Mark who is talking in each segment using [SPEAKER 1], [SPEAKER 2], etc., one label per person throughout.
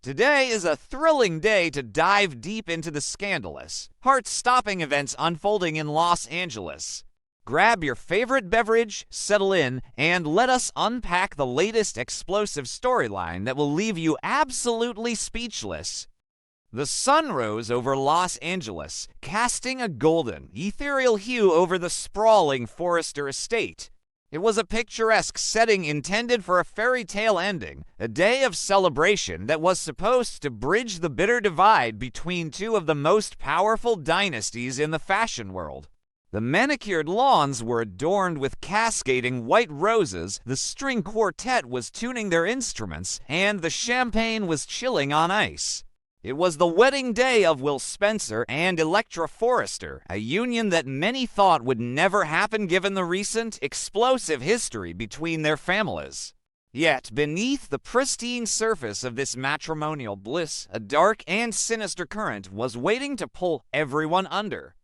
[SPEAKER 1] Today is a thrilling day to dive deep into the scandalous, heart-stopping events unfolding in Los Angeles. Grab your favorite beverage, settle in, and let us unpack the latest explosive storyline that will leave you absolutely speechless. The sun rose over Los Angeles, casting a golden, ethereal hue over the sprawling Forrester estate. It was a picturesque setting intended for a fairy tale ending, a day of celebration that was supposed to bridge the bitter divide between two of the most powerful dynasties in the fashion world. The manicured lawns were adorned with cascading white roses, the string quartet was tuning their instruments, and the champagne was chilling on ice. It was the wedding day of Will Spencer and Electra Forrester, a union that many thought would never happen given the recent, explosive history between their families. Yet, beneath the pristine surface of this matrimonial bliss, a dark and sinister current was waiting to pull everyone under.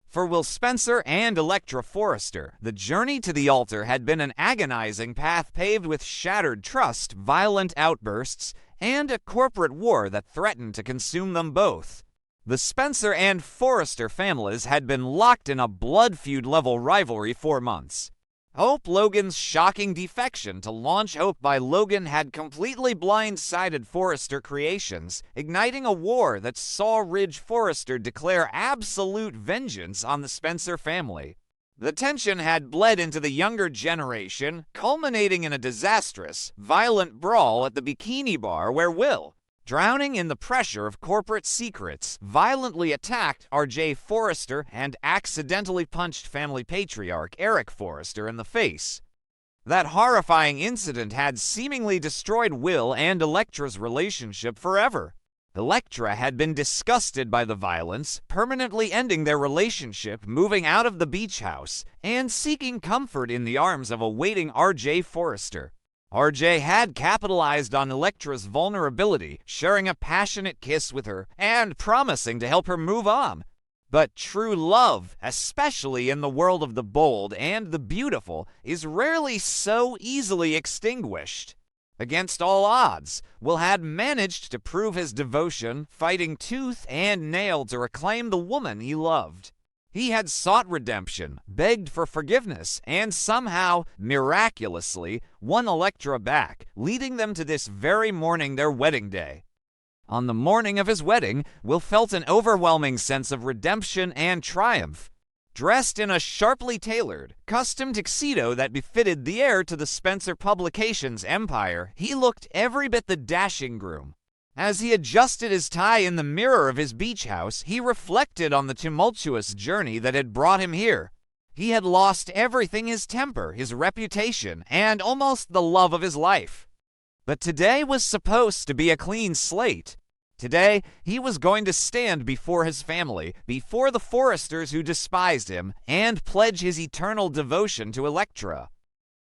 [SPEAKER 1] For Will Spencer and Electra Forrester, the journey to the altar had been an agonizing path paved with shattered trust, violent outbursts, and a corporate war that threatened to consume them both. The Spencer and Forrester families had been locked in a blood feud-level rivalry for months. Hope Logan's shocking defection to launch Hope by Logan had completely blindsided Forrester Creations, igniting a war that saw Ridge Forrester declare absolute vengeance on the Spencer family. The tension had bled into the younger generation, culminating in a disastrous, violent brawl at the bikini bar where Will, drowning in the pressure of corporate secrets, violently attacked R.J. Forrester and accidentally punched family patriarch Eric Forrester in the face. That horrifying incident had seemingly destroyed Will and Electra's relationship forever. Electra had been disgusted by the violence, permanently ending their relationship, moving out of the beach house, and seeking comfort in the arms of a waiting R.J. Forrester. R.J. had capitalized on Electra's vulnerability, sharing a passionate kiss with her and promising to help her move on. But true love, especially in the world of the bold and the beautiful, is rarely so easily extinguished. Against all odds, Will had managed to prove his devotion, fighting tooth and nail to reclaim the woman he loved. He had sought redemption, begged for forgiveness, and somehow, miraculously, won Electra back, leading them to this very morning, their wedding day. On the morning of his wedding, Will felt an overwhelming sense of redemption and triumph. Dressed in a sharply tailored, custom tuxedo that befitted the heir to the Spencer Publications empire, he looked every bit the dashing groom. As he adjusted his tie in the mirror of his beach house, he reflected on the tumultuous journey that had brought him here. He had lost everything: his temper, his reputation, and almost the love of his life. But today was supposed to be a clean slate. Today, he was going to stand before his family, before the Forresters who despised him, and pledge his eternal devotion to Electra.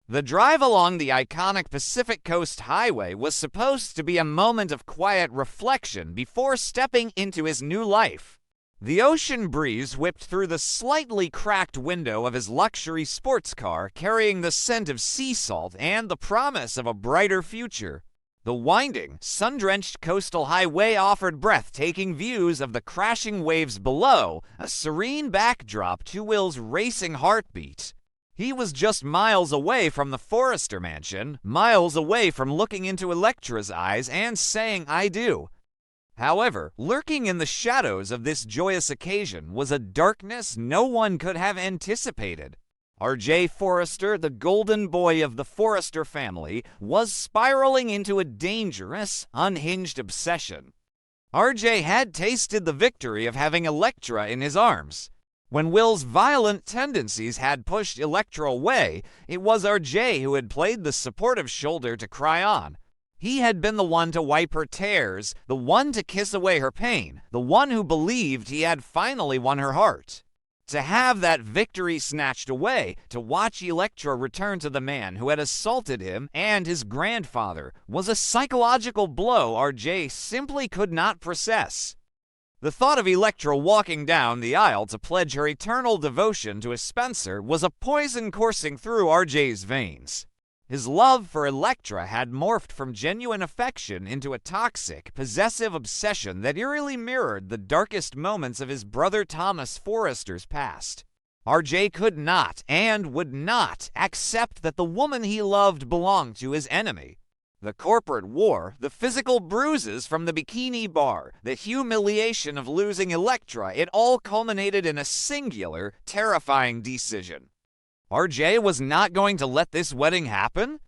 [SPEAKER 1] The drive along the iconic Pacific Coast Highway was supposed to be a moment of quiet reflection before stepping into his new life. The ocean breeze whipped through the slightly cracked window of his luxury sports car, carrying the scent of sea salt and the promise of a brighter future. The winding, sun-drenched coastal highway offered breathtaking views of the crashing waves below, a serene backdrop to Will's racing heartbeat. He was just miles away from the Forrester mansion, miles away from looking into Electra's eyes and saying "I do." However, lurking in the shadows of this joyous occasion was a darkness no one could have anticipated. R.J. Forrester, the golden boy of the Forrester family, was spiraling into a dangerous, unhinged obsession. R.J. had tasted the victory of having Electra in his arms. When Will's violent tendencies had pushed Electra away, it was R.J. who had played the supportive shoulder to cry on. He had been the one to wipe her tears, the one to kiss away her pain, the one who believed he had finally won her heart. To have that victory snatched away, to watch Electra return to the man who had assaulted him and his grandfather, was a psychological blow R.J. simply could not process. The thought of Electra walking down the aisle to pledge her eternal devotion to a Spencer was a poison coursing through R.J.'s veins. His love for Electra had morphed from genuine affection into a toxic, possessive obsession that eerily mirrored the darkest moments of his brother Thomas Forrester's past. RJ could not and would not accept that the woman he loved belonged to his enemy. The corporate war, the physical bruises from the bikini bar, the humiliation of losing Electra, it all culminated in a singular, terrifying decision. RJ was not going to let this wedding happen?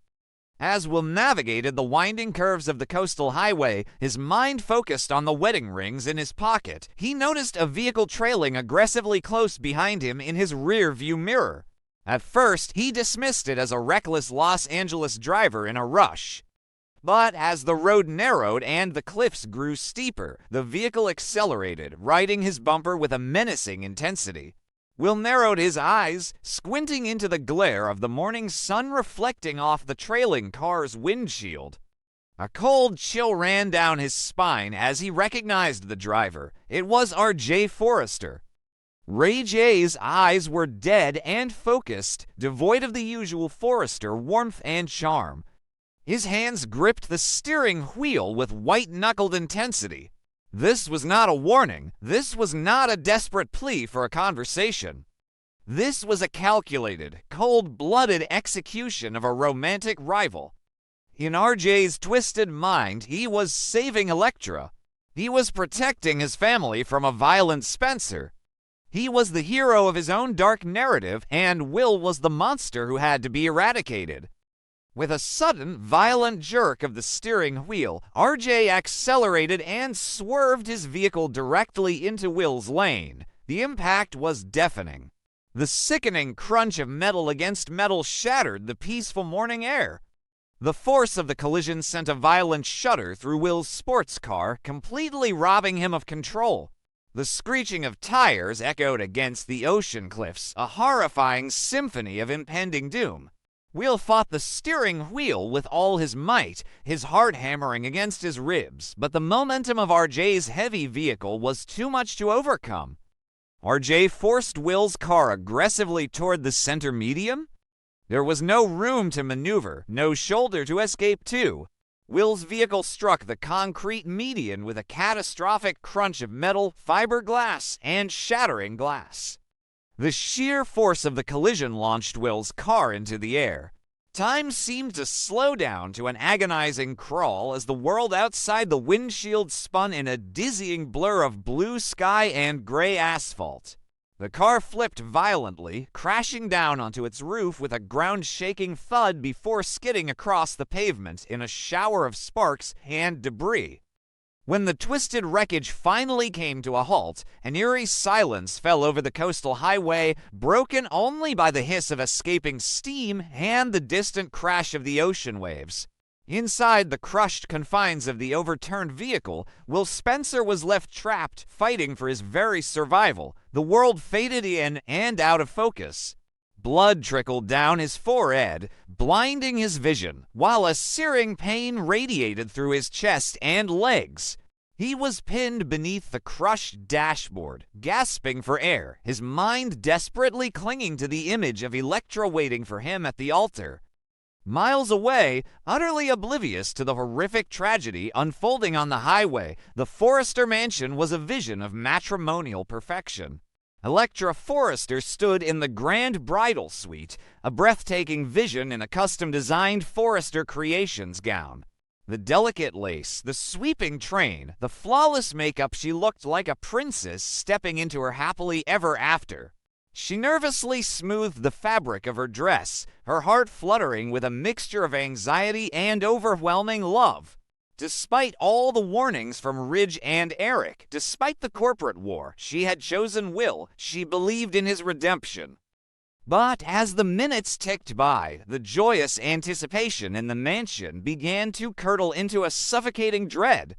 [SPEAKER 1] As Will navigated the winding curves of the coastal highway, his mind focused on the wedding rings in his pocket. He noticed a vehicle trailing aggressively close behind him in his rear-view mirror. At first, he dismissed it as a reckless Los Angeles driver in a rush. But as the road narrowed and the cliffs grew steeper, the vehicle accelerated, riding his bumper with a menacing intensity. Will narrowed his eyes, squinting into the glare of the morning sun reflecting off the trailing car's windshield. A cold chill ran down his spine as he recognized the driver. It was R.J. Forrester. Ray J's eyes were dead and focused, devoid of the usual Forrester warmth and charm. His hands gripped the steering wheel with white-knuckled intensity. This was not a warning. This was not a desperate plea for a conversation. This was a calculated, cold-blooded execution of a romantic rival. In RJ's twisted mind, he was saving Electra. He was protecting his family from a violent Spencer. He was the hero of his own dark narrative, and Will was the monster who had to be eradicated. With a sudden, violent jerk of the steering wheel, RJ accelerated and swerved his vehicle directly into Will's lane. The impact was deafening. The sickening crunch of metal against metal shattered the peaceful morning air. The force of the collision sent a violent shudder through Will's sports car, completely robbing him of control. The screeching of tires echoed against the ocean cliffs, a horrifying symphony of impending doom. Will fought the steering wheel with all his might, his heart hammering against his ribs, but the momentum of RJ's heavy vehicle was too much to overcome. RJ forced Will's car aggressively toward the center median. There was no room to maneuver, no shoulder to escape to. Will's vehicle struck the concrete median with a catastrophic crunch of metal, fiberglass, and shattering glass. The sheer force of the collision launched Will's car into the air. Time seemed to slow down to an agonizing crawl as the world outside the windshield spun in a dizzying blur of blue sky and gray asphalt. The car flipped violently, crashing down onto its roof with a ground-shaking thud before skidding across the pavement in a shower of sparks and debris. When the twisted wreckage finally came to a halt, an eerie silence fell over the coastal highway, broken only by the hiss of escaping steam and the distant crash of the ocean waves. Inside the crushed confines of the overturned vehicle, Will Spencer was left trapped, fighting for his very survival. The world faded in and out of focus. Blood trickled down his forehead, blinding his vision, while a searing pain radiated through his chest and legs. He was pinned beneath the crushed dashboard, gasping for air, his mind desperately clinging to the image of Electra waiting for him at the altar. Miles away, utterly oblivious to the horrific tragedy unfolding on the highway, the Forrester mansion was a vision of matrimonial perfection. Electra Forrester stood in the grand bridal suite, a breathtaking vision in a custom-designed Forrester Creations gown. The delicate lace, the sweeping train, the flawless makeup, she looked like a princess stepping into her happily ever after. She nervously smoothed the fabric of her dress, her heart fluttering with a mixture of anxiety and overwhelming love. Despite all the warnings from Ridge and Eric, despite the corporate war, she had chosen Will. She believed in his redemption. But as the minutes ticked by, the joyous anticipation in the mansion began to curdle into a suffocating dread.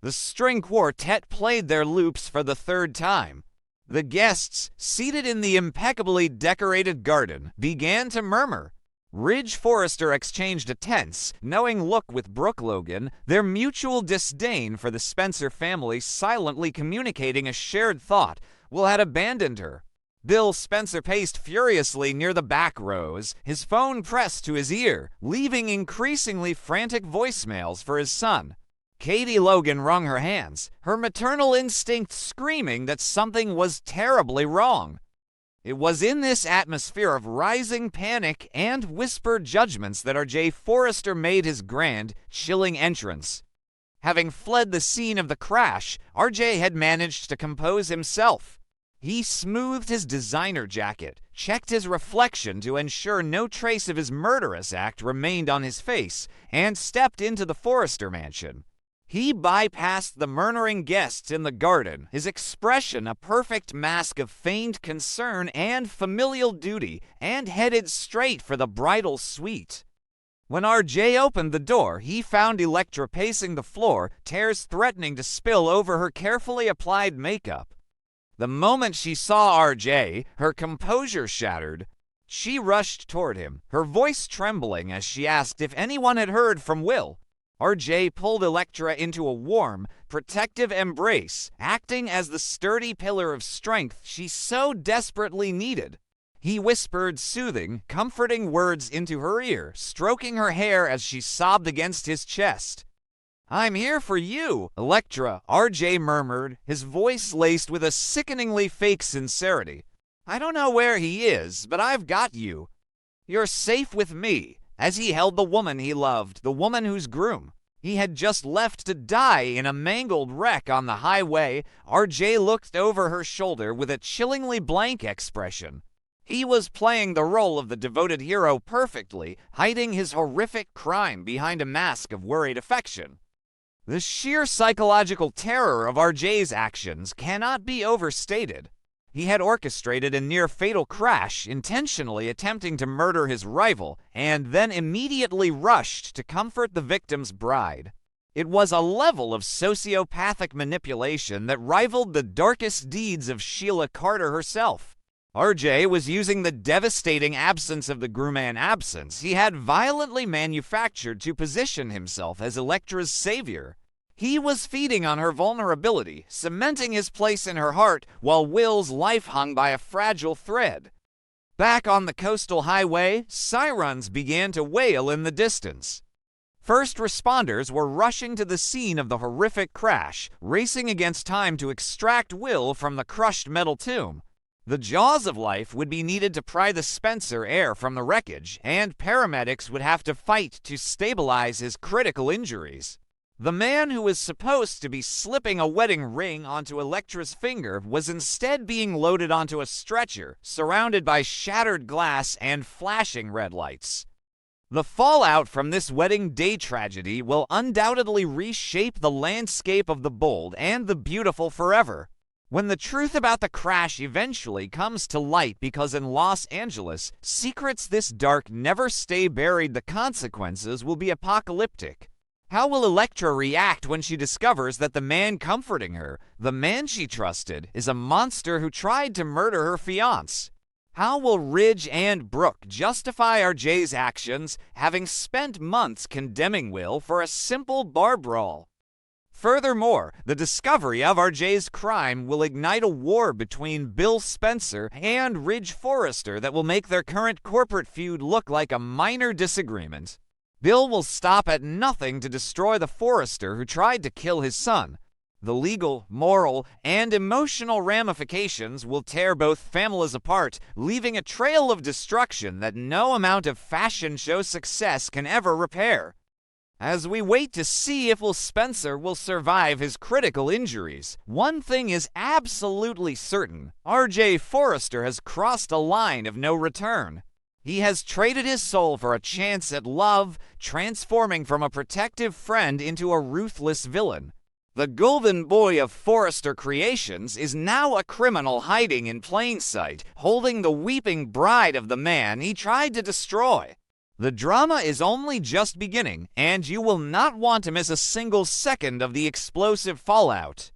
[SPEAKER 1] The string quartet played their loops for the third time. The guests, seated in the impeccably decorated garden, began to murmur. Ridge Forrester exchanged a tense, knowing look with Brooke Logan, their mutual disdain for the Spencer family silently communicating a shared thought. Will had abandoned her. Bill Spencer paced furiously near the back rows, his phone pressed to his ear, leaving increasingly frantic voicemails for his son. Katie Logan wrung her hands, her maternal instinct screaming that something was terribly wrong. It was in this atmosphere of rising panic and whispered judgments that R.J. Forrester made his grand, chilling entrance. Having fled the scene of the crash, R.J. had managed to compose himself. He smoothed his designer jacket, checked his reflection to ensure no trace of his murderous act remained on his face, and stepped into the Forrester mansion. He bypassed the murmuring guests in the garden, his expression a perfect mask of feigned concern and familial duty, and headed straight for the bridal suite. When R.J. opened the door, he found Elektra pacing the floor, tears threatening to spill over her carefully applied makeup. The moment she saw R.J., her composure shattered. She rushed toward him, her voice trembling as she asked if anyone had heard from Will. R.J. pulled Elektra into a warm, protective embrace, acting as the sturdy pillar of strength she so desperately needed. He whispered soothing, comforting words into her ear, stroking her hair as she sobbed against his chest. "I'm here for you, Elektra," R.J. murmured, his voice laced with a sickeningly fake sincerity. "I don't know where he is, but I've got you. You're safe with me," as he held the woman he loved, the woman whose groom he had just left to die in a mangled wreck on the highway. R.J. looked over her shoulder with a chillingly blank expression. He was playing the role of the devoted hero perfectly, hiding his horrific crime behind a mask of worried affection. The sheer psychological terror of R.J.'s actions cannot be overstated. He had orchestrated a near-fatal crash, intentionally attempting to murder his rival, and then immediately rushed to comfort the victim's bride. It was a level of sociopathic manipulation that rivaled the darkest deeds of Sheila Carter herself. R.J. was using the devastating absence of the Grumman absence he had violently manufactured to position himself as Elektra's savior. He was feeding on her vulnerability, cementing his place in her heart, while Will's life hung by a fragile thread. Back on the coastal highway, sirens began to wail in the distance. First responders were rushing to the scene of the horrific crash, racing against time to extract Will from the crushed metal tomb. The jaws of life would be needed to pry the Spencer heir from the wreckage, and paramedics would have to fight to stabilize his critical injuries. The man who was supposed to be slipping a wedding ring onto Elektra's finger was instead being loaded onto a stretcher, surrounded by shattered glass and flashing red lights. The fallout from this wedding day tragedy will undoubtedly reshape the landscape of the bold and the beautiful forever. When the truth about the crash eventually comes to light, because in Los Angeles, secrets this dark never stay buried, the consequences will be apocalyptic. How will Elektra react when she discovers that the man comforting her, the man she trusted, is a monster who tried to murder her fiancé? How will Ridge and Brooke justify R.J.'s actions, having spent months condemning Will for a simple bar brawl? Furthermore, the discovery of R.J.'s crime will ignite a war between Bill Spencer and Ridge Forrester that will make their current corporate feud look like a minor disagreement. Bill will stop at nothing to destroy the Forrester who tried to kill his son. The legal, moral, and emotional ramifications will tear both families apart, leaving a trail of destruction that no amount of fashion show success can ever repair. As we wait to see if Will Spencer will survive his critical injuries, one thing is absolutely certain: R.J. Forrester has crossed a line of no return. He has traded his soul for a chance at love, transforming from a protective friend into a ruthless villain. The golden boy of Forrester Creations is now a criminal hiding in plain sight, holding the weeping bride of the man he tried to destroy. The drama is only just beginning, and you will not want to miss a single second of the explosive fallout.